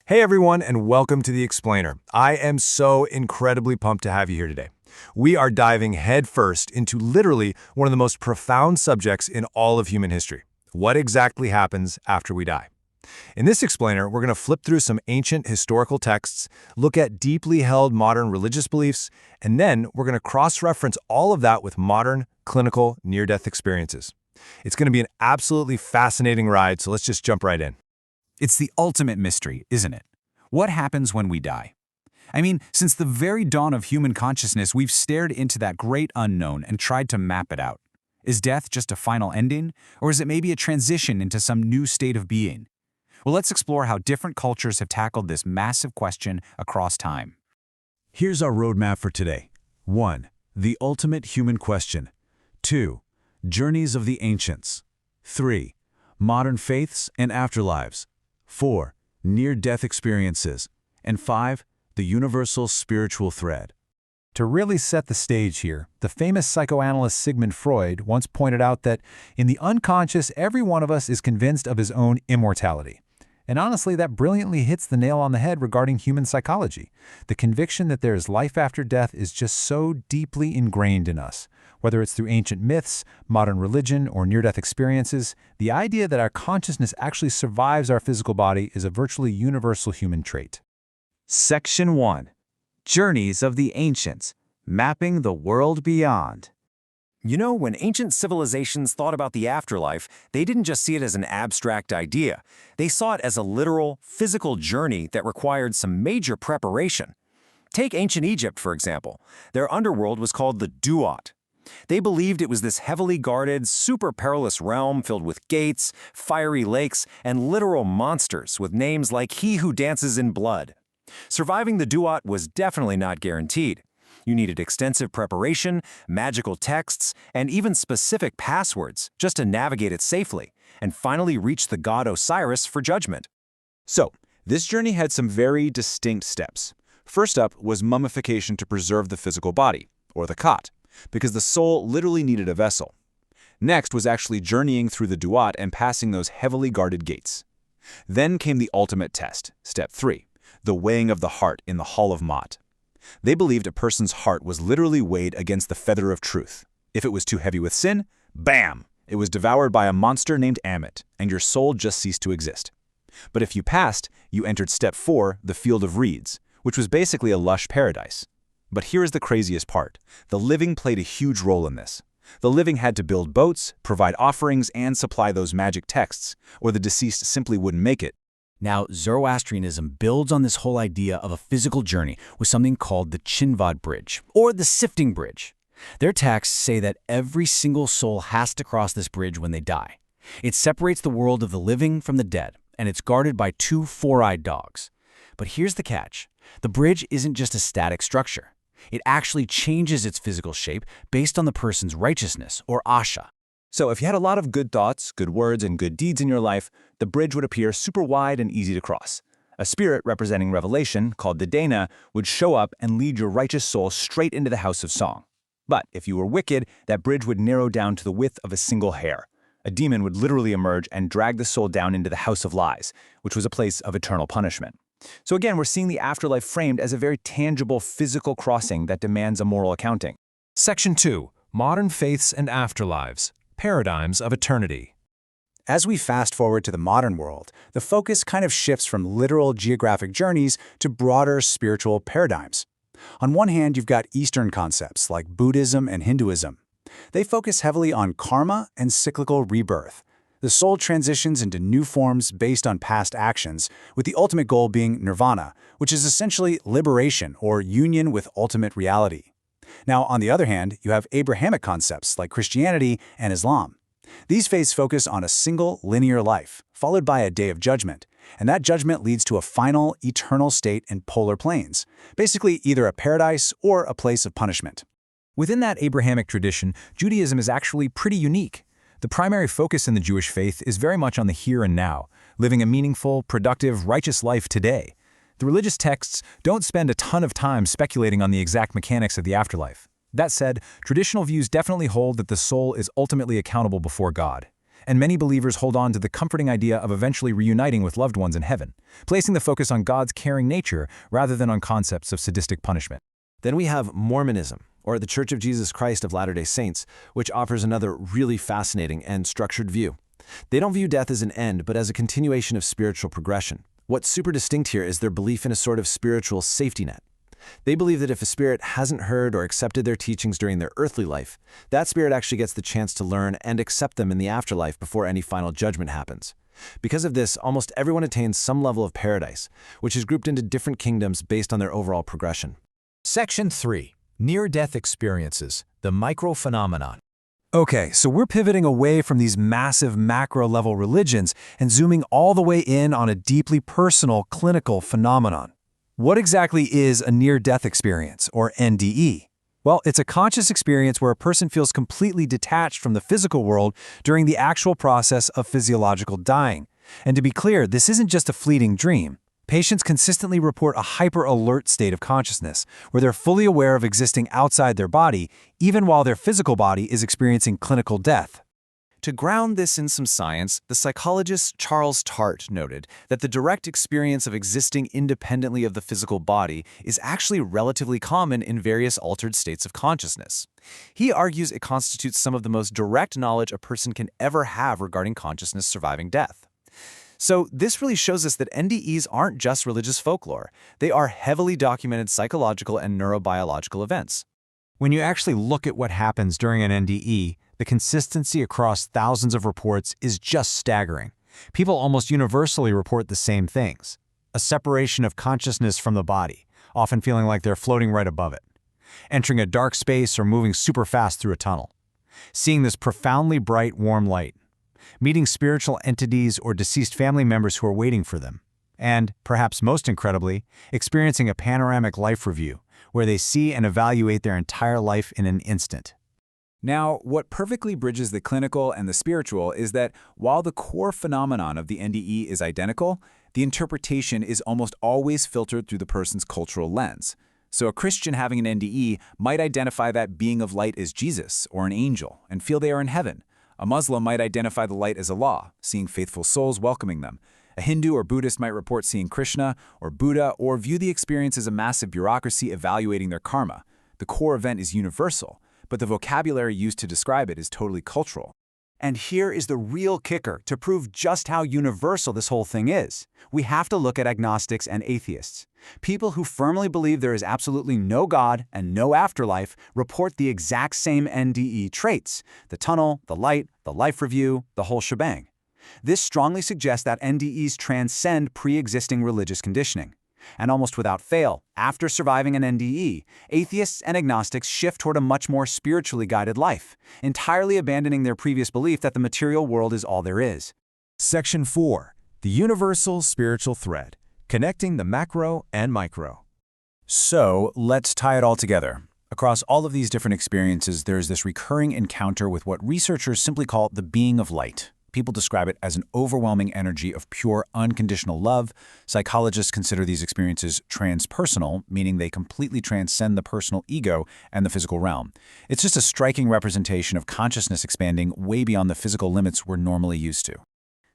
Hey everyone, and welcome to The Explainer. I am so incredibly pumped to have you here today. We are diving headfirst into literally one of the most profound subjects in all of human history. What exactly happens after we die? In this Explainer, we're going to flip through some ancient historical texts, look at deeply held modern religious beliefs, and then we're going to cross-reference all of that with modern, clinical, near-death experiences. It's going to be an absolutely fascinating ride, so let's just jump right in. It's the ultimate mystery, isn't it? What happens when we die? I mean, since the very dawn of human consciousness, we've stared into that great unknown and tried to map it out. Is death just a final ending, or is it maybe a transition into some new state of being? Well, let's explore how different cultures have tackled this massive question across time. Here's our roadmap for today. 1. The ultimate human question. 2. Journeys of the ancients. 3. Modern faiths and afterlives. 4. Near-death experiences. And 5. The universal spiritual thread. To really set the stage here, the famous psychoanalyst Sigmund Freud once pointed out that in the unconscious, every one of us is convinced of his own immortality. And honestly, that brilliantly hits the nail on the head regarding human psychology. The conviction that there is life after death is just so deeply ingrained in us. Whether it's through ancient myths, modern religion, or near-death experiences, the idea that our consciousness actually survives our physical body is a virtually universal human trait. Section 1. Journeys of the Ancients, Mapping the World Beyond. You know, when ancient civilizations thought about the afterlife, they didn't just see it as an abstract idea. They saw it as a literal, physical journey that required some major preparation. Take ancient Egypt, for example. Their underworld was called the Duat. They believed it was this heavily guarded, super perilous realm filled with gates, fiery lakes, and literal monsters with names like He Who Dances in Blood. Surviving the Duat was definitely not guaranteed. You needed extensive preparation, magical texts, and even specific passwords just to navigate it safely, and finally reach the god Osiris for judgment. So, this journey had some very distinct steps. First up was mummification to preserve the physical body, or the cot, because the soul literally needed a vessel. Next was actually journeying through the Duat and passing those heavily guarded gates. Then came the ultimate test, step 3, the weighing of the heart in the Hall of Mot. They believed a person's heart was literally weighed against the feather of truth. If it was too heavy with sin, bam! It was devoured by a monster named Amit, and your soul just ceased to exist. But if you passed, you entered step 4, the field of reeds, which was basically a lush paradise. But here is the craziest part. The living played a huge role in this. The living had to build boats, provide offerings, and supply those magic texts, or the deceased simply wouldn't make it. Now, Zoroastrianism builds on this whole idea of a physical journey with something called the Chinvad Bridge, or the Sifting Bridge. Their texts say that every single soul has to cross this bridge when they die. It separates the world of the living from the dead, and it's guarded by 2 four-eyed dogs. But here's the catch. The bridge isn't just a static structure. It actually changes its physical shape based on the person's righteousness, or asha. So if you had a lot of good thoughts, good words, and good deeds in your life, the bridge would appear super wide and easy to cross. A spirit representing revelation, called the Dana, would show up and lead your righteous soul straight into the house of song. But if you were wicked, that bridge would narrow down to the width of a single hair. A demon would literally emerge and drag the soul down into the house of lies, which was a place of eternal punishment. So again, we're seeing the afterlife framed as a very tangible physical crossing that demands a moral accounting. Section 2. Modern Faiths and Afterlives, Paradigms of Eternity. As we fast forward to the modern world, the focus kind of shifts from literal geographic journeys to broader spiritual paradigms. On one hand, you've got Eastern concepts like Buddhism and Hinduism. They focus heavily on karma and cyclical rebirth. The soul transitions into new forms based on past actions, with the ultimate goal being nirvana, which is essentially liberation or union with ultimate reality. Now, on the other hand, you have Abrahamic concepts like Christianity and Islam. These faiths focus on a single linear life, followed by a day of judgment, and that judgment leads to a final, eternal state in polar planes, basically either a paradise or a place of punishment. Within that Abrahamic tradition, Judaism is actually pretty unique. The primary focus in the Jewish faith is very much on the here and now, living a meaningful, productive, righteous life today. The religious texts don't spend a ton of time speculating on the exact mechanics of the afterlife. That said, traditional views definitely hold that the soul is ultimately accountable before God. and many believers hold on to the comforting idea of eventually reuniting with loved ones in heaven, placing the focus on God's caring nature rather than on concepts of sadistic punishment. Then we have Mormonism, or the Church of Jesus Christ of Latter-day Saints, which offers another really fascinating and structured view. They don't view death as an end, but as a continuation of spiritual progression. What's super distinct here is their belief in a sort of spiritual safety net. They believe that if a spirit hasn't heard or accepted their teachings during their earthly life, that spirit actually gets the chance to learn and accept them in the afterlife before any final judgment happens. Because of this, almost everyone attains some level of paradise, which is grouped into different kingdoms based on their overall progression. Section 3. Near-Death Experiences, the Microphenomenon. Okay, so we're pivoting away from these massive macro-level religions and zooming all the way in on a deeply personal clinical phenomenon. What exactly is a near-death experience, or NDE? Well, it's a conscious experience where a person feels completely detached from the physical world during the actual process of physiological dying. And to be clear, this isn't just a fleeting dream. Patients consistently report a hyper-alert state of consciousness, where they're fully aware of existing outside their body, even while their physical body is experiencing clinical death. To ground this in some science, the psychologist Charles Tart noted that the direct experience of existing independently of the physical body is actually relatively common in various altered states of consciousness. He argues it constitutes some of the most direct knowledge a person can ever have regarding consciousness surviving death. So this really shows us that NDEs aren't just religious folklore. They are heavily documented psychological and neurobiological events. When you actually look at what happens during an NDE, the consistency across thousands of reports is just staggering. People almost universally report the same things. A separation of consciousness from the body, often feeling like they're floating right above it. Entering a dark space or moving super fast through a tunnel. Seeing this profoundly bright, warm light. Meeting spiritual entities or deceased family members who are waiting for them. And, perhaps most incredibly, experiencing a panoramic life review, where they see and evaluate their entire life in an instant. Now, what perfectly bridges the clinical and the spiritual is that while the core phenomenon of the NDE is identical, the interpretation is almost always filtered through the person's cultural lens. So a Christian having an NDE might identify that being of light as Jesus or an angel and feel they are in heaven. A Muslim might identify the light as Allah, seeing faithful souls welcoming them. A Hindu or Buddhist might report seeing Krishna or Buddha or view the experience as a massive bureaucracy evaluating their karma. The core event is universal, but the vocabulary used to describe it is totally cultural. And here is the real kicker to prove just how universal this whole thing is. We have to look at agnostics and atheists. People who firmly believe there is absolutely no God and no afterlife report the exact same NDE traits: the tunnel, the light, the life review, the whole shebang. This strongly suggests that NDEs transcend pre-existing religious conditioning. And almost without fail, after surviving an NDE, atheists and agnostics shift toward a much more spiritually guided life, entirely abandoning their previous belief that the material world is all there is. Section 4. The Universal Spiritual Thread, Connecting the Macro and Micro. So, let's tie it all together. Across all of these different experiences, there is this recurring encounter with what researchers simply call the being of light. People describe it as an overwhelming energy of pure, unconditional love. Psychologists consider these experiences transpersonal, meaning they completely transcend the personal ego and the physical realm. It's just a striking representation of consciousness expanding way beyond the physical limits we're normally used to.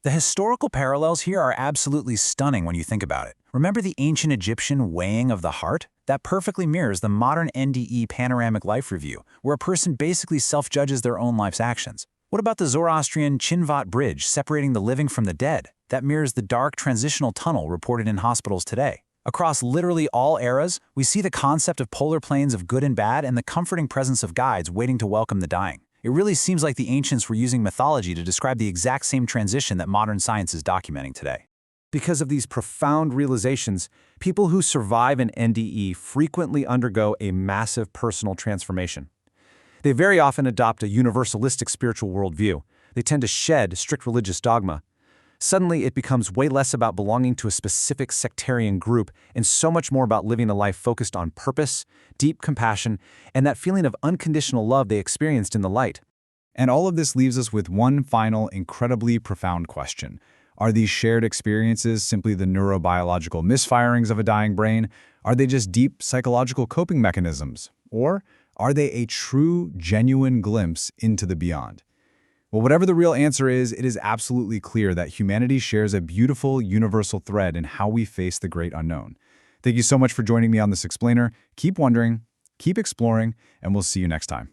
The historical parallels here are absolutely stunning when you think about it. Remember the ancient Egyptian weighing of the heart? That perfectly mirrors the modern NDE panoramic life review, where a person basically self-judges their own life's actions. What about the Zoroastrian Chinvat Bridge separating the living from the dead? That mirrors the dark transitional tunnel reported in hospitals today. Across literally all eras, we see the concept of polar planes of good and bad and the comforting presence of guides waiting to welcome the dying. It really seems like the ancients were using mythology to describe the exact same transition that modern science is documenting today. Because of these profound realizations, people who survive an NDE frequently undergo a massive personal transformation. They very often adopt a universalistic spiritual worldview. They tend to shed strict religious dogma. Suddenly, it becomes way less about belonging to a specific sectarian group and so much more about living a life focused on purpose, deep compassion, and that feeling of unconditional love they experienced in the light. And all of this leaves us with one final, incredibly profound question. Are these shared experiences simply the neurobiological misfirings of a dying brain? Are they just deep psychological coping mechanisms? Or are they a true, genuine glimpse into the beyond? Well, whatever the real answer is, it is absolutely clear that humanity shares a beautiful, universal thread in how we face the great unknown. Thank you so much for joining me on this explainer. Keep wondering, keep exploring, and we'll see you next time.